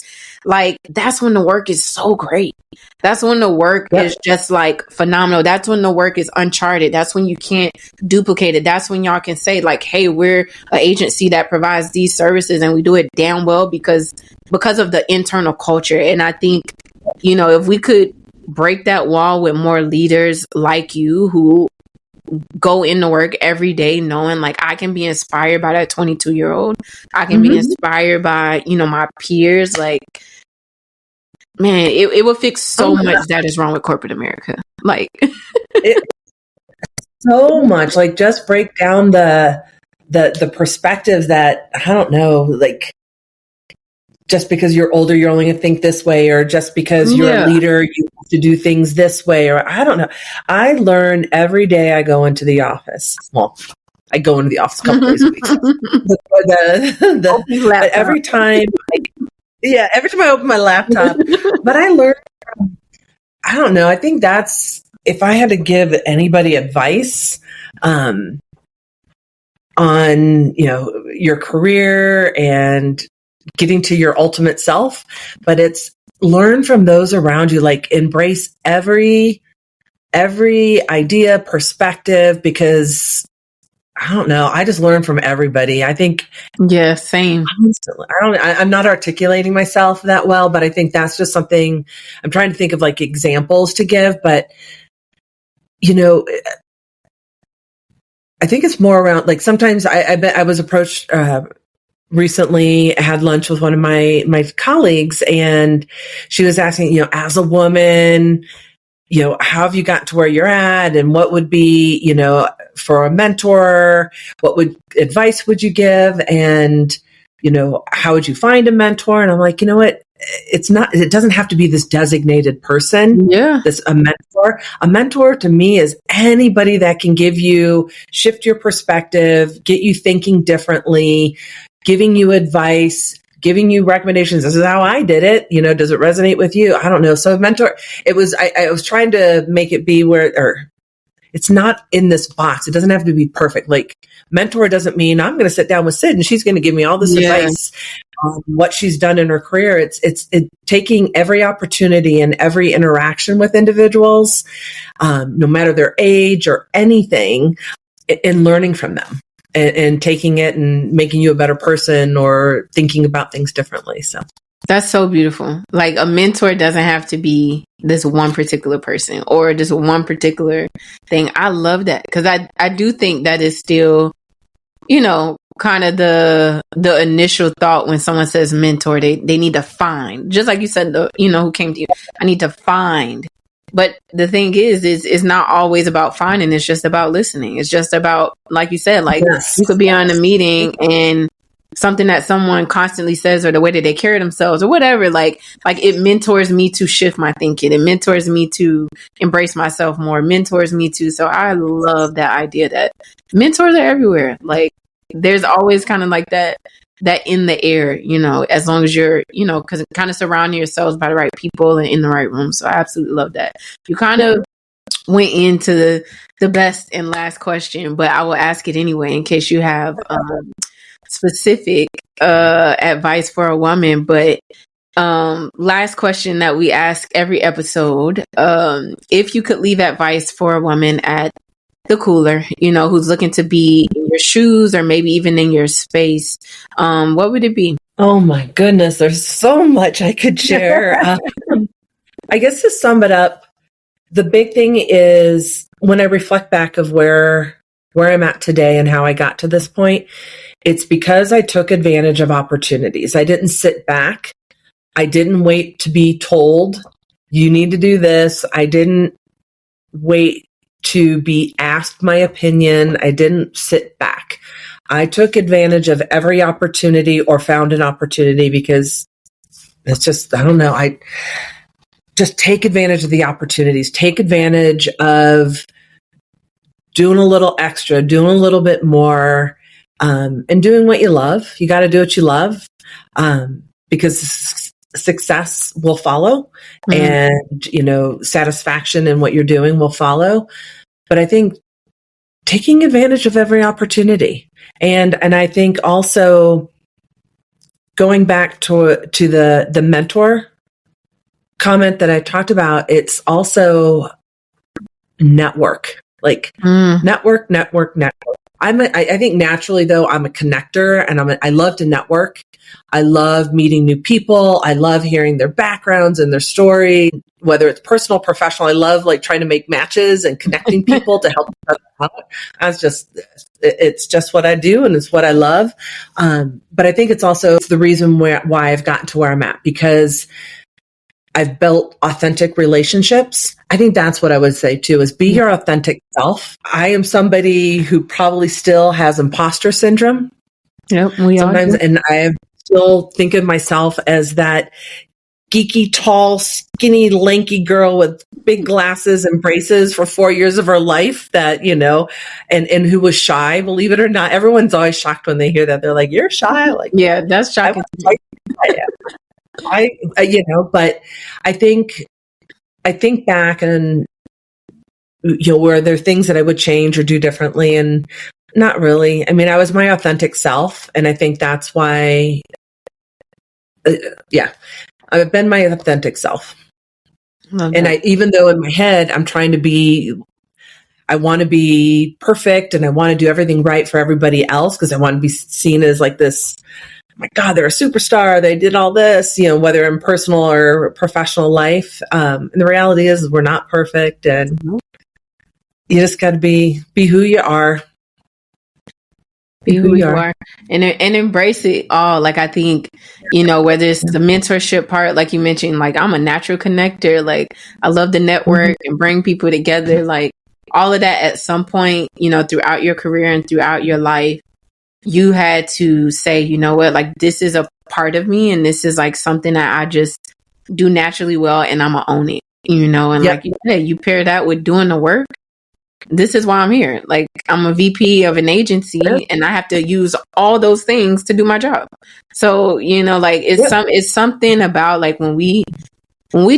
Speaker 1: Like, that's when the work is so great. That's when the work is just like phenomenal. That's when the work is uncharted. That's when you can't duplicate it. That's when y'all can say like, hey, we're an agency that provides these services and we do it damn well because of the internal culture. And I think, if we could break that wall with more leaders like you who go into work every day knowing like, I can be inspired by that 22-year-old. I can be inspired by, my peers. Like, man, it will fix so much that is wrong with corporate America. Like,
Speaker 2: so much. Like, just break down the perspective that, I don't know, like, just because you're older, you're only going to think this way, or just because you're a leader, you have to do things this way, or I don't know. I learn every day I go into the office. Well, I go into the office a couple days a week. But every time, every time I open my laptop, but I learn, I don't know. I think that's, if I had to give anybody advice, on, your career and getting to your ultimate self, but it's learn from those around you, like embrace every idea, perspective, because I don't know, I just learn from everybody. I think,
Speaker 1: same.
Speaker 2: I'm not articulating myself that well, but I think that's just something I'm trying to think of, like examples to give, but I think it's more around, like, sometimes I was approached, recently. I had lunch with one of my colleagues, and she was asking, as a woman, how have you gotten to where you're at, and what would be, for a mentor, what advice would you give, and how would you find a mentor? And I'm like, you know what? It doesn't have to be this designated person. A mentor. A mentor to me is anybody that can shift your perspective, get you thinking differently, giving you advice, giving you recommendations. This is how I did it. Does it resonate with you? I don't know. So mentor, I was trying to make it be or it's not in this box. It doesn't have to be perfect. Like, mentor doesn't mean I'm going to sit down with Sid and she's going to give me all this advice on what she's done in her career. It's taking every opportunity and every interaction with individuals, no matter their age or anything, and learning from them. And taking it and making you a better person or thinking about things differently. So
Speaker 1: that's so beautiful. Like, a mentor doesn't have to be this one particular person or just one particular thing. I love that, because I do think that is still, kind of the initial thought when someone says mentor. They need to find, just like you said, who came to you. I need to find. But the thing is it's not always about finding. It's just about listening. It's just about, like you said, like, you could be on a meeting and something that someone constantly says, or the way that they carry themselves or whatever, like it mentors me to shift my thinking. It mentors me to embrace myself more, mentors me to. So I love that idea that mentors are everywhere. Like, there's always kind of like that in the air, as long as you're, because kind of surrounding yourselves by the right people and in the right room. So I absolutely love that. You kind of went into the best and last question, but I will ask it anyway in case you have specific advice for a woman. But last question that we ask every episode, if you could leave advice for a woman at the cooler, who's looking to be in your shoes or maybe even in your space, what would it be?
Speaker 2: Oh my goodness, there's so much I could share. I guess to sum it up, the big thing is, when I reflect back of where where I'm at today and how I got to this point, it's because I took advantage of opportunities. I didn't sit back. I didn't wait to be told, you need to do this. I didn't wait to be asked my opinion. I didn't sit back. I took advantage of every opportunity or found an opportunity because it's just, I don't know. I just take advantage of the opportunities, take advantage of doing a little extra, doing a little bit more, and doing what you love. You got to do what you love, because success will follow, and, you know, satisfaction in what you're doing will follow. But I think taking advantage of every opportunity, and I think also going back to the mentor comment that I talked about, it's also network. Like network. I think naturally though, I'm a connector, and I love to network. I love meeting new people. I love hearing their backgrounds and their story, whether it's personal, professional. I love like trying to make matches and connecting people to help each other out. It's just what I do, and it's what I love. But I think it's the reason why I've gotten to where I'm at, because I've built authentic relationships. I think that's what I would say too, is be your authentic self. I am somebody who probably still has imposter syndrome.
Speaker 1: Yep, we
Speaker 2: sometimes,
Speaker 1: all do.
Speaker 2: and I still think of myself as that geeky, tall, skinny, lanky girl with big glasses and braces for 4 years of her life that, you know, and who was shy, believe it or not. Everyone's always shocked when they hear that. They're like, you're shy? Like,
Speaker 1: yeah, that's shocking.
Speaker 2: But I think back and, you know, were there things that I would change or do differently? And not really. I mean, I was my authentic self. And I think that's why, I've been my authentic self. And even though in my head, I want to be perfect and I want to do everything right for everybody else, because I want to be seen as like this, oh my God, they're a superstar. They did all this, you know, whether in personal or professional life. And the reality is we're not perfect, and you just got to be who you are.
Speaker 1: Be who you are, and embrace it all. Like, I think, you know, whether it's the mentorship part, like you mentioned, like I'm a natural connector. Like, I love to network and bring people together. Like, all of that at some point, you know, throughout your career and throughout your life, you had to say, you know what, like this is a part of me, and this is like something that I just do naturally well, and I'm gonna own it, you know. And like you said, you pair that with doing the work. This is why I'm here. Like, I'm a VP of an agency, and I have to use all those things to do my job. So, you know, like it's something about like when we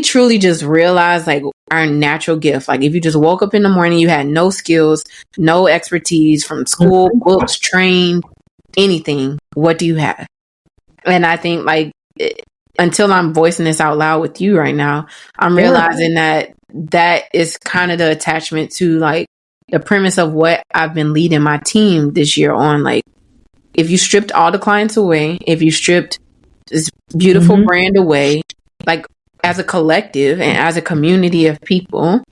Speaker 1: truly just realize like our natural gift. Like, if you just woke up in the morning, you had no skills, no expertise from school, books, trained, anything, what do you have? And I think like until I'm voicing this out loud with you right now, I'm realizing that is kind of the attachment to like the premise of what I've been leading my team this year on. Like, if you stripped all the clients away, if you stripped this beautiful brand away, like as a collective and as a community of people,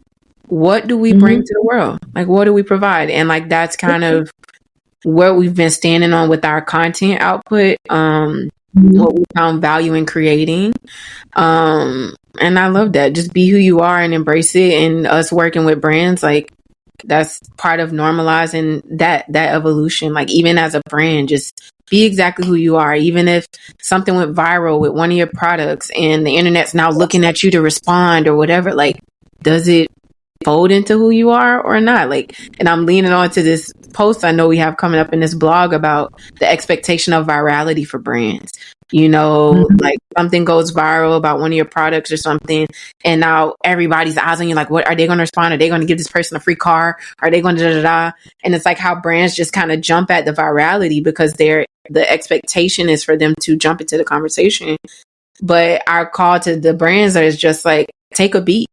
Speaker 1: what do we bring to the world? Like, what do we provide? And like, that's kind of what we've been standing on with our content output, what we found value in creating. And I love that. Just be who you are and embrace it. And us working with brands, like, that's part of normalizing that evolution. Like, even as a brand, just be exactly who you are. Even if something went viral with one of your products and the internet's now looking at you to respond or whatever, like, does it fold into who you are or not? Like, and I'm leaning on to this post I know we have coming up in this blog about the expectation of virality for brands. You know, like something goes viral about one of your products or something, and now everybody's eyes on you. Like, what are they going to respond? Are they going to give this person a free car? Are they going to da-da-da? And it's like how brands just kind of jump at the virality because the expectation is for them to jump into the conversation. But our call to the brands is just like, take a beat.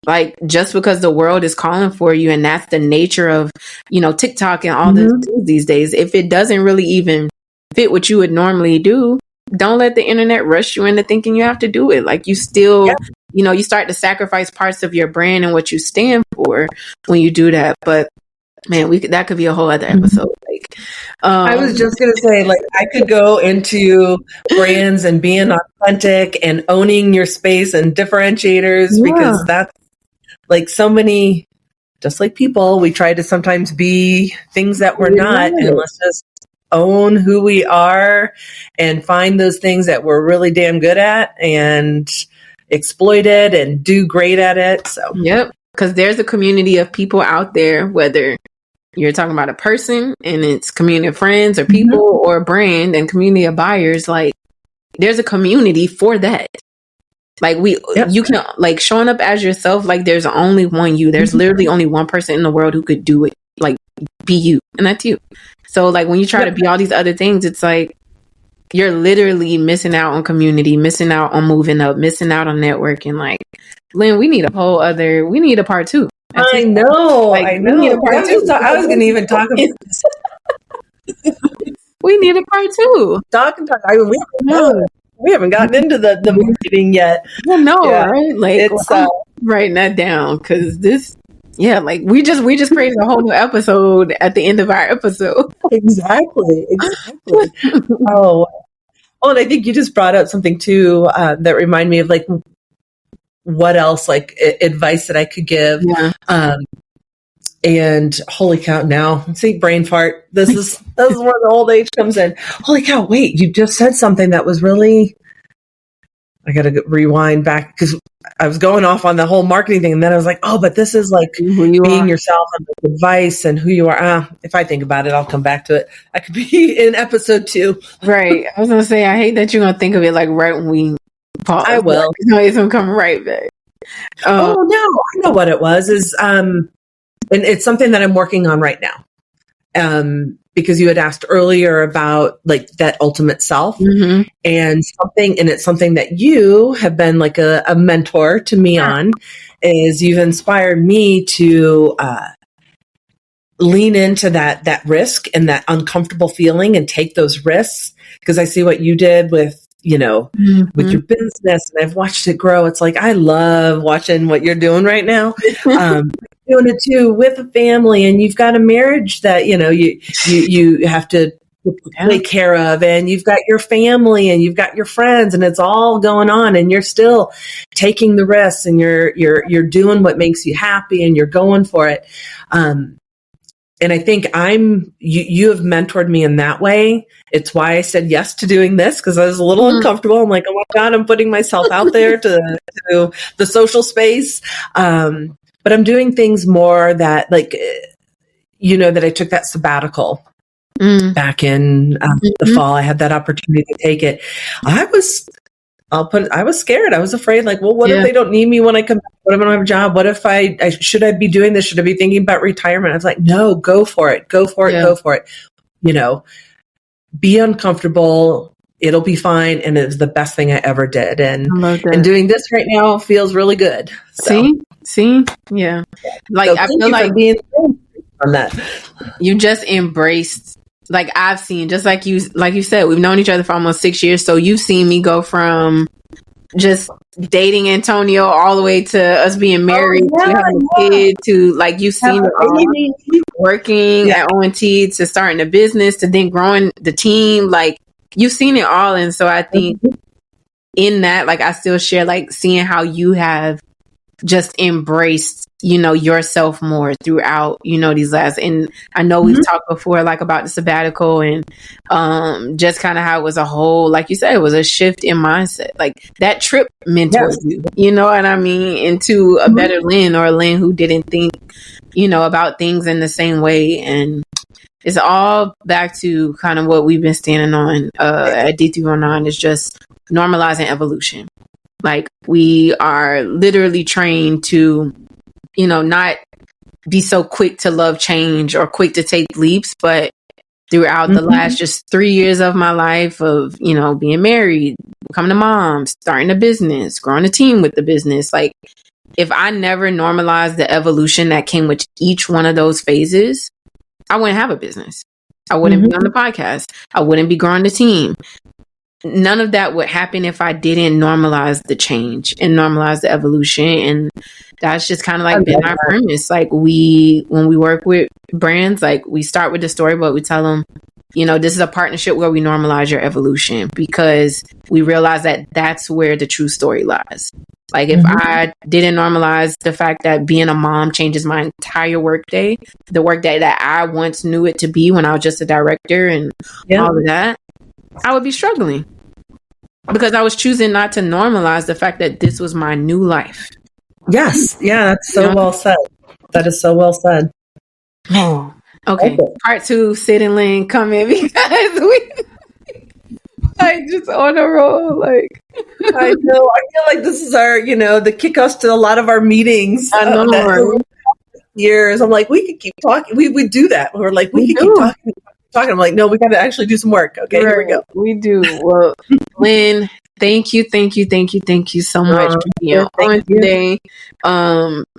Speaker 1: Like, just because the world is calling for you, and that's the nature of, you know, TikTok and all this these days. If it doesn't really even fit what you would normally do, don't let the internet rush you into thinking you have to do it. Like, you still, you know, you start to sacrifice parts of your brand and what you stand for when you do that. But Man, that could be a whole other episode. Like,
Speaker 2: I was just going to say, like, I could go into brands and being authentic and owning your space and differentiators, because that's like so many, just like people, we try to sometimes be things that we're not. And let's just own who we are and find those things that we're really damn good at and exploit it and do great at it. So,
Speaker 1: yep. Because there's a community of people out there, whether you're talking about a person and it's community of friends or people, or a brand and community of buyers. Like, there's a community for that. Like, you can, like, showing up as yourself. Like, there's only one you. There's literally only one person in the world who could do it. Like, be you, and that's you. So, like, when you try to be all these other things, it's like you're literally missing out on community, missing out on moving up, missing out on networking. Like, Lynn, we need a part 2.
Speaker 2: I know. I was going to even talk about this.
Speaker 1: We need a part 2.
Speaker 2: We haven't gotten into the marketing yet.
Speaker 1: Well, no, right? Like, it's writing that down, because this, like we just created a whole new episode at the end of our episode.
Speaker 2: Exactly. Oh, and I think you just brought up something too that reminded me of, like, what else, like, advice that I could give. And holy cow, now, see, brain fart. This is where the old age comes in. Holy cow, wait, you just said something that was really, I got to rewind back, because I was going off on the whole marketing thing. And then I was like, oh, but this is like being yourself and advice and who you are. If I think about it, I'll come back to it. I could be in episode 2.
Speaker 1: Right. I was going to say, I hate that you're going to think of it like right when we pause.
Speaker 2: I will.
Speaker 1: It's going to come right back.
Speaker 2: No, I know what it was. And it's something that I'm working on right now. Because you had asked earlier about, like, that ultimate self, and it's something that you have been like a mentor to me on, is you've inspired me to lean into that risk and that uncomfortable feeling and take those risks. Because I see what you did with, with your business, and I've watched it grow. It's like, I love watching what you're doing right now. Doing it too with a family, and you've got a marriage that you have to take care of, and you've got your family and you've got your friends, and it's all going on, and you're still taking the risks, and you're doing what makes you happy, and you're going for it. And I think you have mentored me in that way. It's why I said yes to doing this, because I was a little uncomfortable. I'm like, oh my God, I'm putting myself out there to the social space. But I'm doing things more that, like, that I took that sabbatical back in the fall. I had that opportunity to take it. I was scared. I was afraid, like, well, what if they don't need me when I come back? What if I don't have a job? What if should I be doing this? Should I be thinking about retirement? I was like, no, go for it. Go for it. Go for it. Be uncomfortable. It'll be fine. And it was the best thing I ever did. And doing this right now feels really good. So.
Speaker 1: See? Yeah. Like, I feel like
Speaker 2: being on that.
Speaker 1: You just embraced, like, I've seen, just like you said, we've known each other for almost 6 years. So you've seen me go from just dating Antonio all the way to us being married, to having a kid, to, like, you've seen it all, working at O&T, to starting a business, to then growing the team. Like, you've seen it all. And so I think in that, like, I still share, like, seeing how you have just embraced, yourself more throughout, these last, and I know we've talked before, like, about the sabbatical, and just kind of how it was a whole, like you said, it was a shift in mindset. Like, that trip mentored you know what I mean, into a better Lynne, or a Lynne who didn't think, about things in the same way. And it's all back to kind of what we've been standing on at D309, is just normalizing evolution. Like, we are literally trained to, not be so quick to love change or quick to take leaps. But throughout the last just 3 years of my life of, being married, becoming a mom, starting a business, growing a team with the business, like, if I never normalized the evolution that came with each one of those phases, I wouldn't have a business. I wouldn't be on the podcast. I wouldn't be growing the team. None of that would happen if I didn't normalize the change and normalize the evolution. And that's just kind of like been our premise. Like when we work with brands, like we start with the story, but we tell them, you know, this is a partnership where we normalize your evolution, because we realize that that's where the true story lies. Like if I didn't normalize the fact that being a mom changes my entire workday, the workday that I once knew it to be when I was just a director and all of that, I would be struggling, because I was choosing not to normalize the fact that this was my new life.
Speaker 2: Yes. Yeah, that's so well said. That is so well said.
Speaker 1: Oh, okay. Part 2, Sid and Lynne come in, because we like just on a roll. Like
Speaker 2: I know. I feel like this is our, you know, the kickoffs to a lot of our meetings.
Speaker 1: I know.
Speaker 2: Years. I'm like, we could keep talking. We do that. We're like, we could keep talking. I'm like, no, we got to actually do some work. Okay, here we go.
Speaker 1: We do. Well, Lynne, thank you so much for being on today.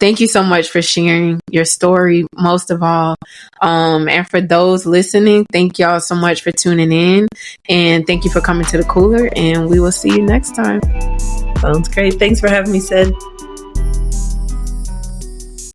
Speaker 1: Thank you so much for sharing your story, most of all. And for those listening, thank y'all so much for tuning in, and thank you for coming to the cooler, and we will see you next time.
Speaker 2: Sounds great. Thanks for having me, Sid.